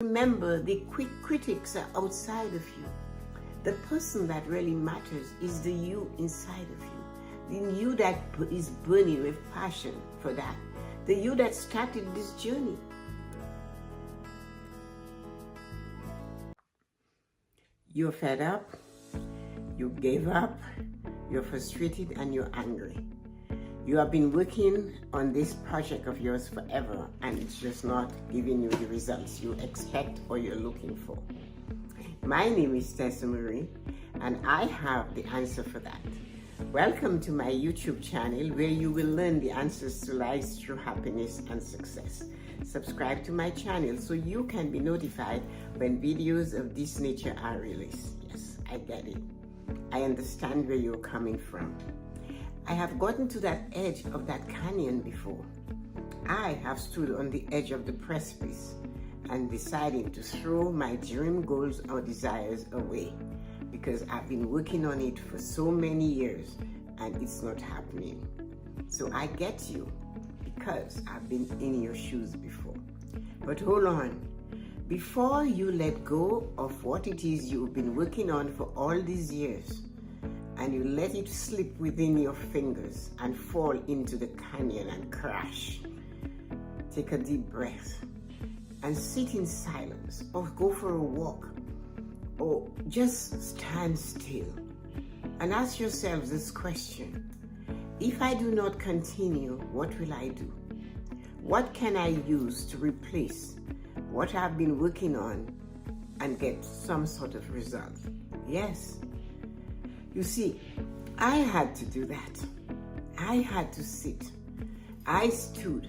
Remember, the quick critics are outside of you. The person that really matters is the you inside of you. The you that is burning with passion for that. The you that started this journey. You're fed up, you gave up, you're frustrated, and you're angry. You have been working on this project of yours forever, and it's just not giving you the results you expect or you're looking for. My name is Tessa-Marie, and I have the answer for that. Welcome to my YouTube channel, where you will learn the answers to life's true happiness and success. Subscribe to my channel so you can be notified when videos of this nature are released. Yes, I get it. I understand where you're coming from. I have gotten to that edge of that canyon before. I have stood on the edge of the precipice and decided to throw my dream goals or desires away because I've been working on it for so many years and it's not happening. So I get you because I've been in your shoes before. But hold on. Before you let go of what it is you've been working on for all these years, and you let it slip within your fingers and fall into the canyon and crash, take a deep breath and sit in silence, or go for a walk, or just stand still and ask yourself this question: if I do not continue, what will I do? What can I use to replace what I've been working on and get some sort of result? Yes. You see, I had to do that. I had to sit. I stood.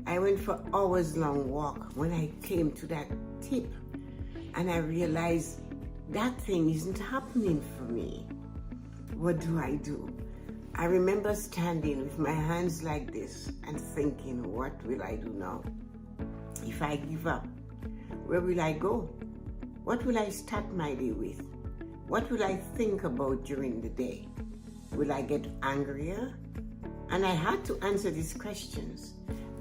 I went for hours-long walk when I came to that tip, and I realized that thing isn't happening for me. What do I do? I remember standing with my hands like this and thinking, what will I do now? If I give up, where will I go? What will I start my day with? What will I think about during the day? Will I get angrier? And I had to answer these questions.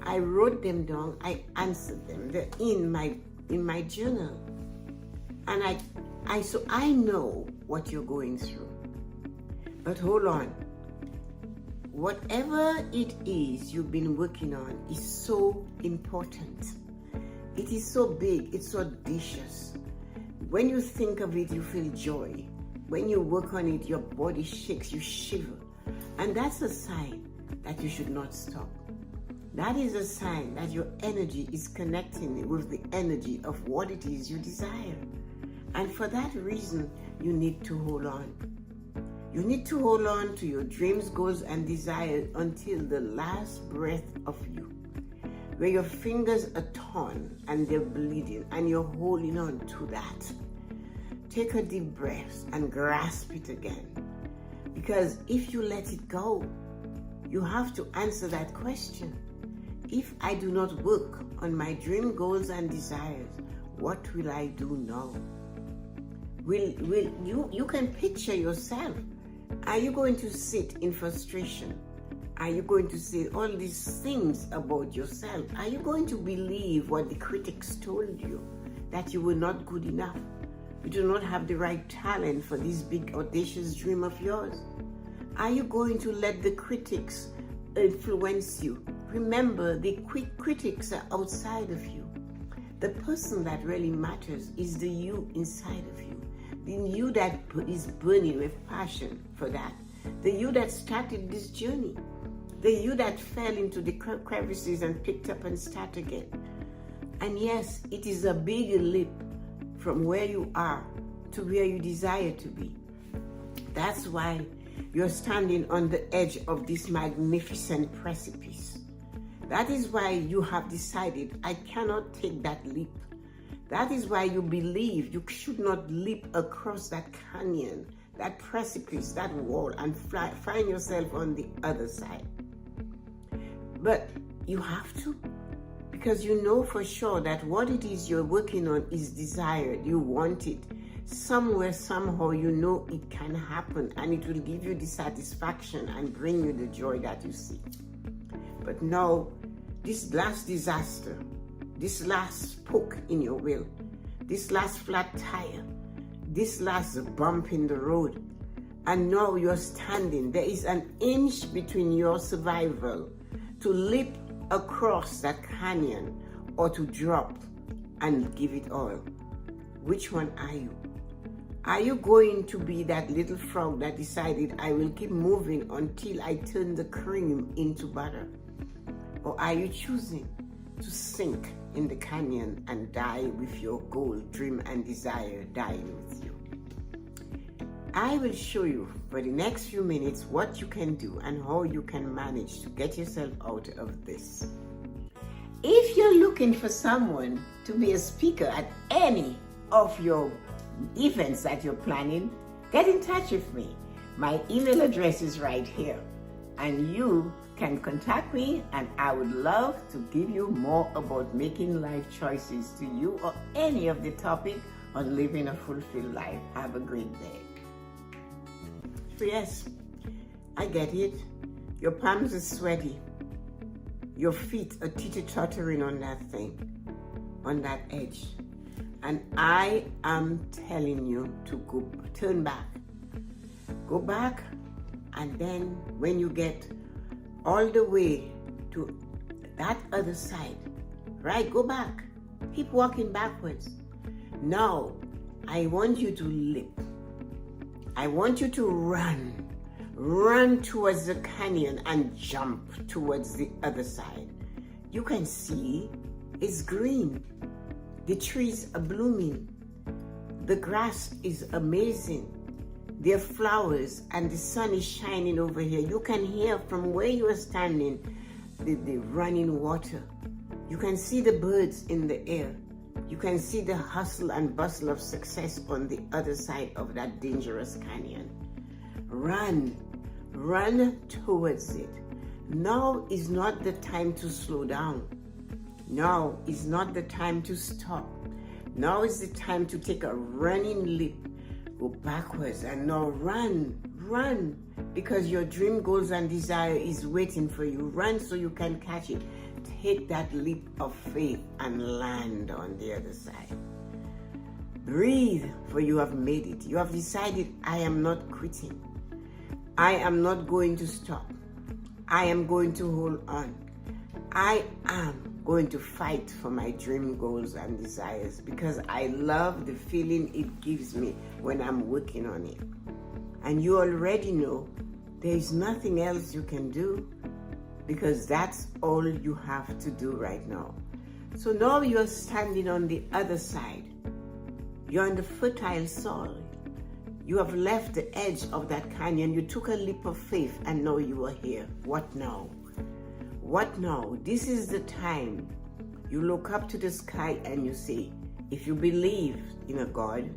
I wrote them down, I answered them. They're in my journal. And so I know what you're going through. But hold on. Whatever it is you've been working on is so important. It is so big, it's so audacious. When you think of it, you feel joy. When you work on it, your body shakes, you shiver. And that's a sign that you should not stop. That is a sign that your energy is connecting with the energy of what it is you desire. And for that reason, you need to hold on. You need to hold on to your dreams, goals, and desires until the last breath of you, where your fingers are torn and they're bleeding and you're holding on to that. Take a deep breath and grasp it again. Because if you let it go, you have to answer that question. If I do not work on my dream goals and desires, what will I do now? You can picture yourself. Are you going to sit in frustration? Are you going to say all these things about yourself? Are you going to believe what the critics told you, that you were not good enough? You do not have the right talent for this big audacious dream of yours? Are you going to let the critics influence you? Remember, the quick critics are outside of you. The person that really matters is the you inside of you. The you that is burning with passion for that. The you that started this journey. The you that fell into the crevices and picked up and started again. And yes, it is a big leap from where you are to where you desire to be. That's why you're standing on the edge of this magnificent precipice. That is why you have decided, I cannot take that leap. That is why you believe you should not leap across that canyon, that precipice, that wall, and find yourself on the other side. But you have to, because you know for sure that what it is you're working on is desired. You want it. Somewhere, somehow, you know it can happen, and it will give you the satisfaction and bring you the joy that you seek. But now, this last disaster, this last poke in your will this last flat tire, this last bump in the road, and now you're standing. There is an inch between your survival to leap across that canyon or to drop and give it all. Which one are you? Are you going to be that little frog that decided, I will keep moving until I turn the cream into butter? Or are you choosing to sink in the canyon and die with your goal, dream, and desire dying with you? I will show you for the next few minutes what you can do and how you can manage to get yourself out of this. If you're looking for someone to be a speaker at any of your events that you're planning, get in touch with me. My email address is right here, and you can contact me, and I would love to give you more about making life choices to you or any of the topic on living a fulfilled life. Have a great day. Yes, I get it. Your palms are sweaty. Your feet are teeter-tottering on that thing, on that edge. And I am telling you to turn back. Go back, and then when you get all the way to that other side, right, go back. Keep walking backwards. Now, I want you to leap. I want you to run towards the canyon and jump towards the other side. You can see it's green. The trees are blooming. The grass is amazing. There are flowers and the sun is shining over here. You can hear from where you are standing the running water. You can see the birds in the air. You can see the hustle and bustle of success on the other side of that dangerous canyon. Run towards it. Now is not the time to slow down. Now is not the time to stop. Now is the time to take a running leap. Go backwards and now run, because your dream, goals, and desire is waiting for you. Run so you can catch it. Take that leap of faith and land on the other side. Breathe, for you have made it. You have decided, I am not quitting. I am not going to stop. I am going to hold on. I am going to fight for my dream, goals, and desires, because I love the feeling it gives me when I'm working on it. And you already know there is nothing else you can do, because that's all you have to do right now. So now you're standing on the other side. You're on the fertile soil. You have left the edge of that canyon. You took a leap of faith, and now you are here. What now? What now? This is the time. You look up to the sky and you say, if you believe in a God,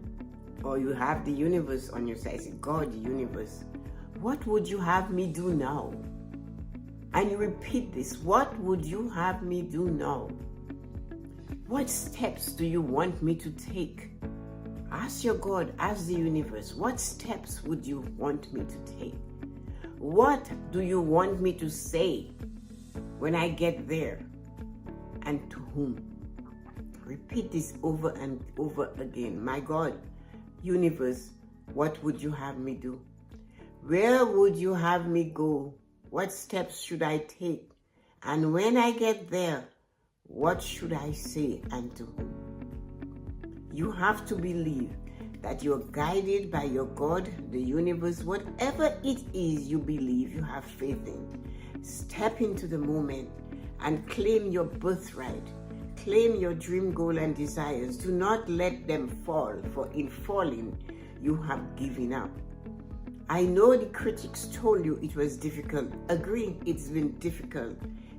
or you have the universe on your side, say, God, universe, what would you have me do now? And you repeat this, what would you have me do now? What steps do you want me to take? Ask your God, ask the universe, what steps would you want me to take? What do you want me to say when I get there? And to whom? Repeat this over and over again. My God, universe, what would you have me do? Where would you have me go? What steps should I take? And when I get there, what should I say and to whom? You have to believe that you're guided by your God, the universe, whatever it is you believe you have faith in. Step into the moment and claim your birthright. Claim your dream, goal, and desires. Do not let them fall, for in falling, you have given up. I know the critics told you it was difficult. Agree, it's been difficult.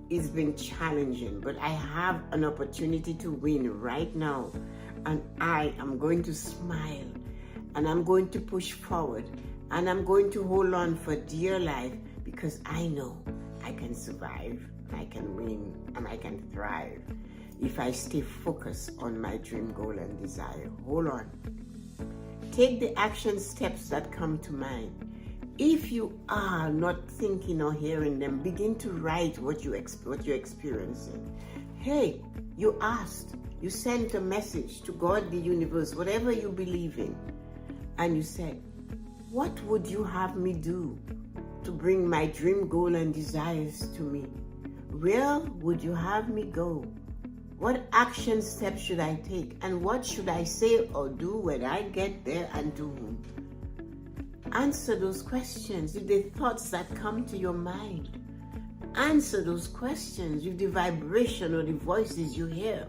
It's been challenging, but I have an opportunity to win right now. And I am going to smile, and I'm going to push forward, and I'm going to hold on for dear life, because I know I can survive, I can win, and I can thrive if I stay focused on my dream, goal, and desire. Hold on. Take the action steps that come to mind. If you are not thinking or hearing them, begin to write what you're experiencing. Hey, you asked. You sent a message to God, the universe, whatever you believe in, and you said, what would you have me do to bring my dream, goal, and desires to me? Where would you have me go? What action steps should I take? And what should I say or do when I get there, and to whom? Answer those questions with the thoughts that come to your mind. Answer those questions with the vibration or the voices you hear.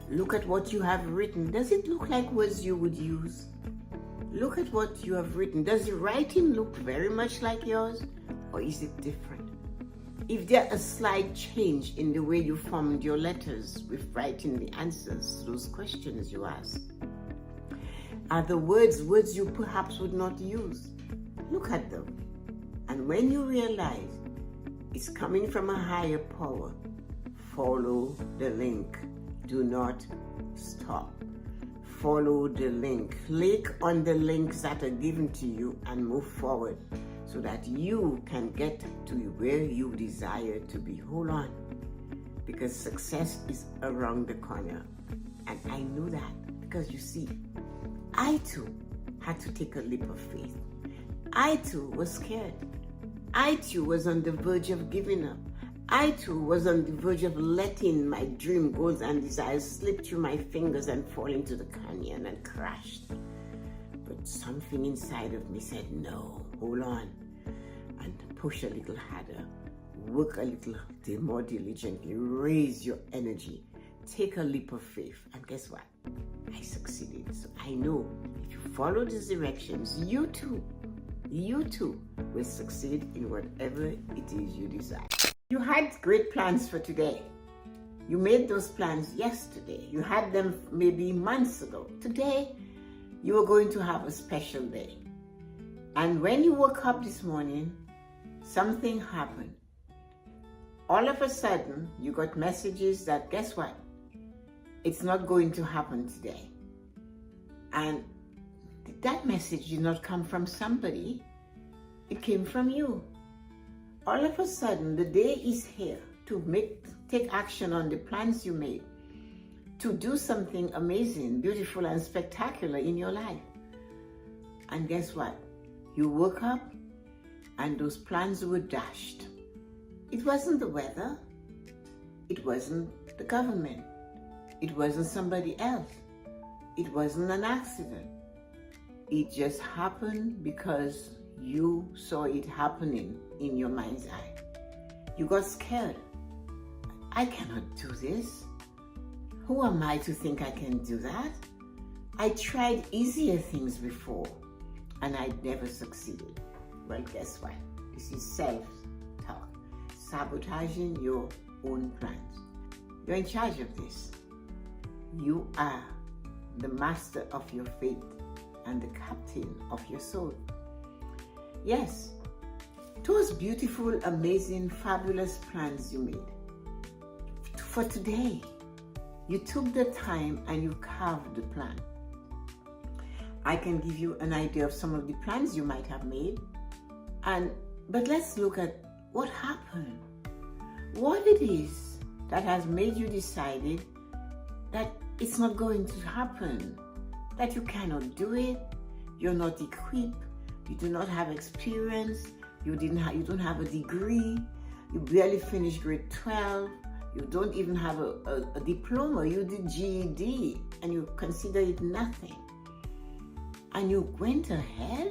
Look at what you have written. Does it look like words you would use? Look at what you have written. Does the writing look very much like yours, or is it different? If there's a slight change in the way you formed your letters with writing the answers to those questions you ask, are the words you perhaps would not use? Look at them. And when you realize it's coming from a higher power, follow the link. Do not stop. Follow the link. Click on the links that are given to you and move forward so that you can get to where you desire to be. Hold on, because success is around the corner. And I know that because you see, I too had to take a leap of faith. I too was scared. I too was on the verge of giving up. I too was on the verge of letting my dream, goals, and desires slip through my fingers and fall into the canyon and crashed. But something inside of me said, no, hold on, and push a little harder, work a little more diligently, raise your energy, take a leap of faith. And guess what? I succeeded. So I know if you follow these directions, you too will succeed in whatever it is you desire. You had great plans for today. You made those plans yesterday. You had them maybe months ago. Today, you are going to have a special day. And when you woke up this morning, something happened. All of a sudden, you got messages that, guess what? It's not going to happen today. And that message did not come from somebody. It came from you. All of a sudden, the day is here to take action on the plans you made, to do something amazing, beautiful, and spectacular in your life. And guess what? You woke up and those plans were dashed. It wasn't the weather. It wasn't the government. It wasn't somebody else. It wasn't an accident. It just happened because you saw it happening in your mind's eye. You got scared. I cannot do this. Who am I to think I can do that? I tried easier things before and I never succeeded. Well, guess what? This is self-talk. Sabotaging your own plans. You're in charge of this. You are the master of your fate and the captain of your soul. Yes, those beautiful, amazing, fabulous plans you made for today, you took the time and you carved the plan. I can give you an idea of some of the plans you might have made, but let's look at what happened. What it is that has made you decided that it's not going to happen, that you cannot do it, you're not equipped, you do not have experience, you don't have a degree, you barely finished grade 12, you don't even have a diploma, you did GED and you consider it nothing. And you went ahead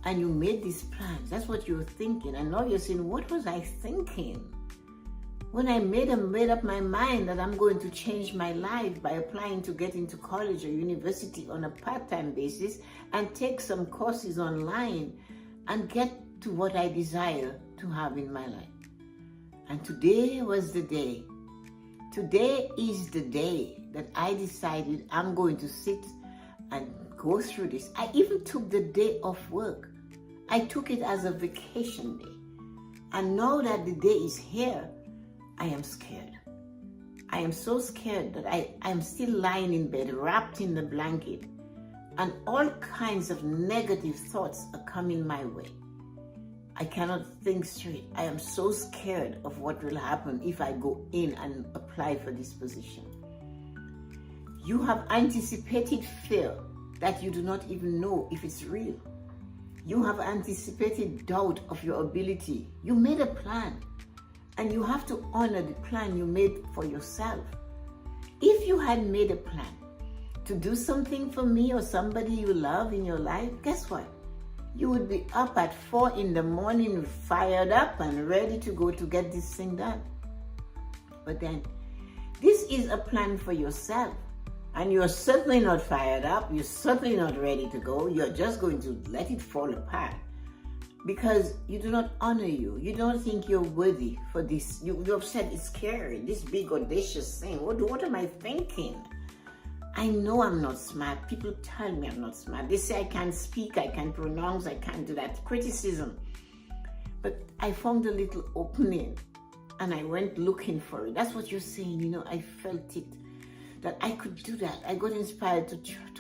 and you made these plans. That's what you were thinking. And now you're saying, what was I thinking? When I made up my mind that I'm going to change my life by applying to get into college or university on a part-time basis and take some courses online and get to what I desire to have in my life. And today was the day. Today is the day that I decided I'm going to sit and go through this. I even took the day off work. I took it as a vacation day. And now that the day is here, I am scared. I am so scared that I'm still lying in bed, wrapped in the blanket, and all kinds of negative thoughts are coming my way. I cannot think straight. I am so scared of what will happen if I go in and apply for this position. You have anticipated fear that you do not even know if it's real. You have anticipated doubt of your ability. You made a plan, and you have to honor the plan you made for yourself. If you had made a plan to do something for me or somebody you love in your life, guess what? You would be up at 4 a.m, fired up and ready to go to get this thing done. But then, this is a plan for yourself. And you're certainly not fired up. You're certainly not ready to go. You're just going to let it fall apart because you do not honor you. You don't think you're worthy for this. You're upset. It's scary. This big audacious thing. What am I thinking? I know I'm not smart. People tell me I'm not smart. They say I can't speak, I can't pronounce, I can't do that. Criticism. But I found a little opening and I went looking for it. That's what you're saying. I felt it, that I could do that. I got inspired to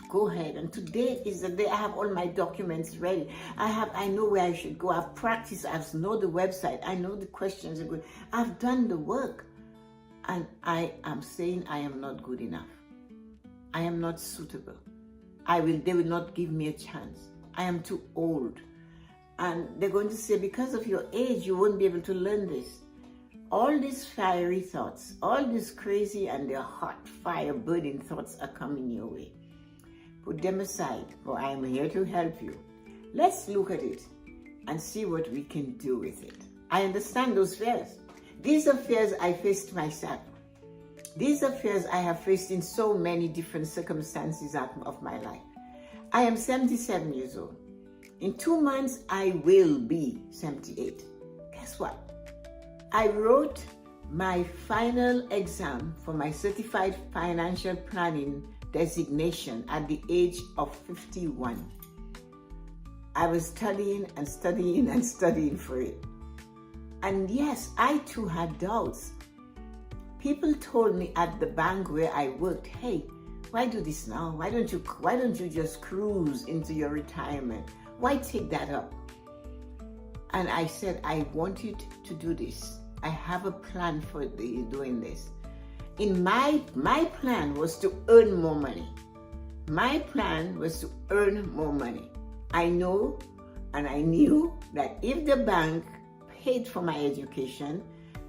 go ahead. And today is the day. I have all my documents ready. I know where I should go. I've practiced. I know the website. I know the questions are good. I've done the work. And I am saying I am not good enough. I am not suitable. They will not give me a chance. I am too old. And they're going to say, because of your age, you won't be able to learn this. All these fiery thoughts, all these crazy and their hot fire burning thoughts are coming your way. Put them aside, for I am here to help you. Let's look at it and see what we can do with it. I understand those fears. These are fears I faced myself. These are fears I have faced in so many different circumstances of my life. I am 77 years old. In 2 months, I will be 78. Guess what? I wrote my final exam for my Certified Financial Planning designation at the age of 51. I was studying and studying and studying for it. And yes, I too had doubts. People told me at the bank where I worked, hey, why do this now? Why don't you just cruise into your retirement? Why take that up? And I said, I wanted to do this. I have a plan for doing this. My plan was to earn more money. My plan was to earn more money. I know and I knew that if the bank paid for my education,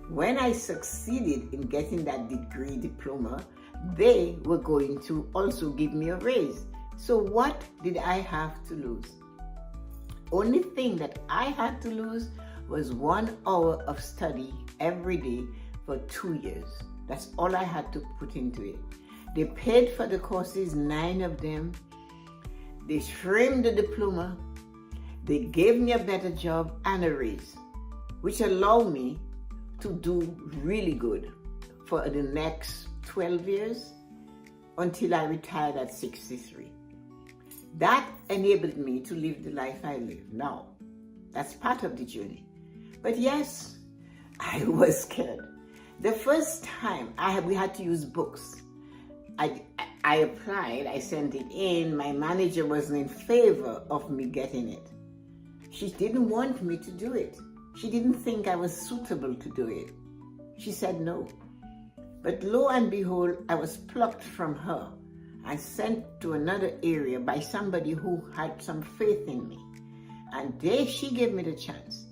when I succeeded in getting that diploma, they were going to also give me a raise. So what did I have to lose? Only thing that I had to lose was 1 hour of study every day for 2 years. That's all I had to put into it. They paid for the courses, 9 of them. They framed the diploma. They gave me a better job and a raise, which allowed me to do really good for the next 12 years until I retired at 63. That enabled me to live the life I live now. That's part of the journey. But yes, I was scared. The first time we had to use books. I applied, I sent it in. My manager wasn't in favor of me getting it. She didn't want me to do it. She didn't think I was suitable to do it. She said no. But lo and behold, I was plucked from her and sent to another area by somebody who had some faith in me. And she gave me the chance.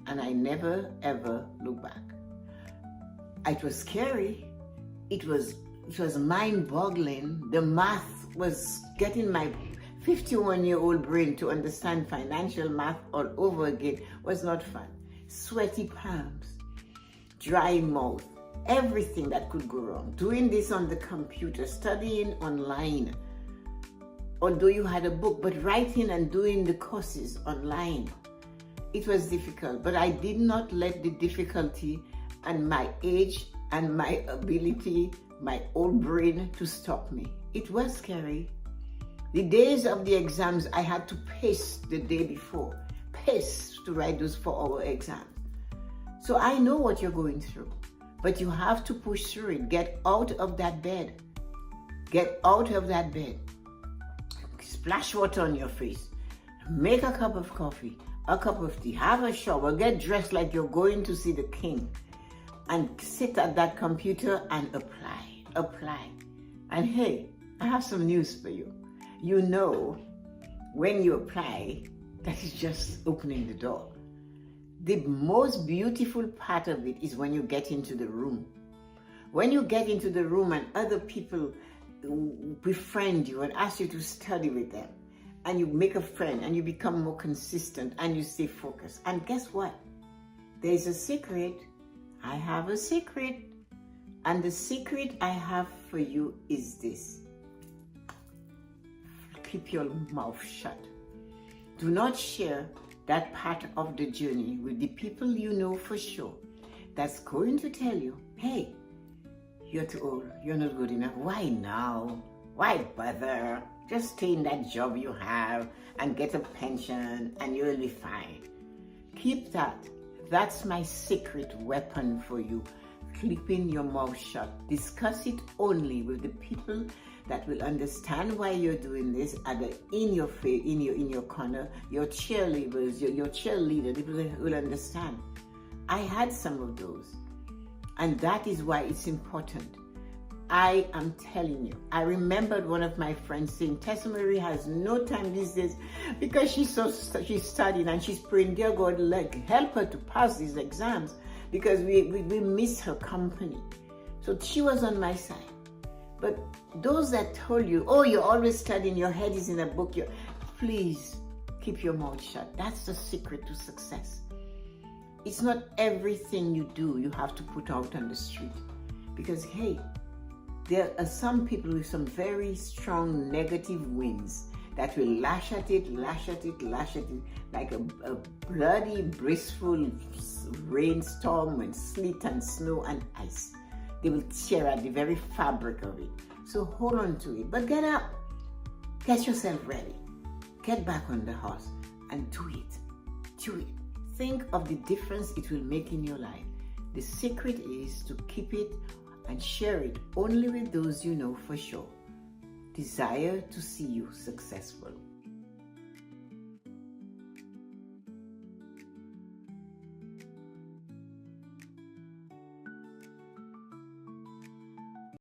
And I never, ever looked back. It was scary. It was mind-boggling. The math was getting my 51-year-old brain to understand financial math all over again was not fun. Sweaty palms, dry mouth, everything that could go wrong. Doing this on the computer, studying online, although you had a book, but writing and doing the courses online. It was difficult, but I did not let the difficulty and my age and my ability, my old brain to stop me. It was scary. The days of the exams, I had to pace the day before, pace to write those 4-hour exams. So I know what you're going through, but you have to push through it. Get out of that bed. Get out of that bed. Splash water on your face. Make a cup of coffee, a cup of tea, have a shower, get dressed like you're going to see the king, and sit at that computer and apply. And hey, I have some news for you. You know, when you apply, that is just opening the door. The most beautiful part of it is when you get into the room. When you get into the room and other people befriend you and ask you to study with them, and you make a friend and you become more consistent and you stay focused. And guess what? There's a secret. I have a secret. And the secret I have for you is this. Keep your mouth shut. Do not share that part of the journey with the people you know for sure that's going to tell you, hey, you're too old, you're not good enough. Why now? Why bother? Just stay in that job you have and get a pension and you'll be fine. Keep that. That's my secret weapon for you. Keeping your mouth shut. Discuss it only with the people that will understand why you're doing this, and in your face, in your corner, your cheerleaders, your cheerleader, the people that will understand. I had some of those, and that is why it's important. I am telling you, I remembered one of my friends saying, Tessa-Marie has no time these days because she's studying and she's praying, dear God, help her to pass these exams because we miss her company. So she was on my side. But those that told you, oh, you're always studying, your head is in a book, please keep your mouth shut. That's the secret to success. It's not everything you do you have to put out on the street. Because, hey, there are some people with some very strong negative winds that will lash at it like a bloody, blissful rainstorm with sleet and snow and ice. They will tear at the very fabric of it. So hold on to it. But get up. Get yourself ready. Get back on the horse and do it. Do it. Think of the difference it will make in your life. The secret is to keep it and share it only with those you know for sure. Desire to see you successful.